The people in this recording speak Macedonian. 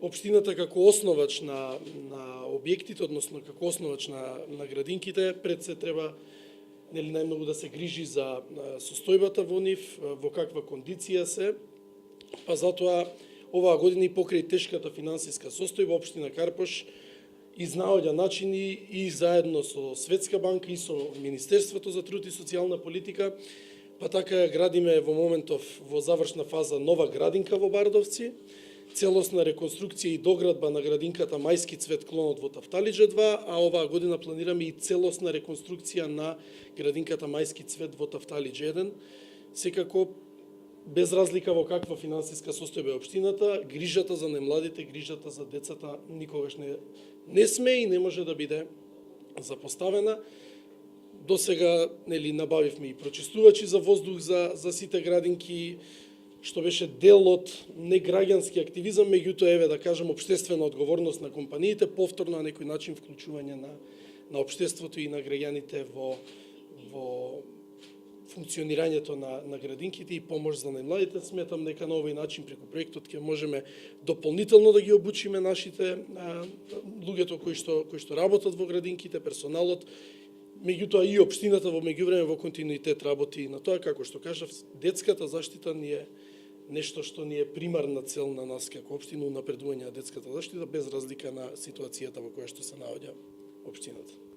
општината како основач на објектите, односно како основач на градинките, пред се треба најмногу да се грижи за состојбата во нив, во каква кондиција се, па затоа оваа година и покрај тешката финансиска состојба, општина Карпош изнаоѓа начини и заедно со Светска банка и со Министерството за труд и социјална политика, па така градиме во моментов во завршна фаза нова градинка во Бардовци, целосна реконструкција и доградба на градинката Мајски цвет клонот во Тафталиџе 2, а оваа година планираме и целосна реконструкција на градинката Мајски цвет во Тафталиџе 1. Секако, без разлика во каква финансиска состојба е општината, грижата за најмладите, грижата за децата никогаш не сме и не може да биде запоставена. До сега набавивме и прочистувачи за воздух за сите градинки, што беше дел од неграѓански активизам, меѓутоа еве да кажем општествена одговорност на компаниите, повторно на некој начин вклучување на општеството и на граѓаните во функционирањето на градинките и помош за најмладите. Сметам дека на овој начин преку проектот ќе можеме дополнително да ги обучиме нашите луѓето кои што работат во градинките, персоналот, меѓутоа и општината во меѓувреме во континуитет работи на тоа, како што кажав, детската заштита ни е нешто што ни е примарна цел на нас како општина, напредување на детската заштита без разлика на ситуацијата во која што се наоѓа општината.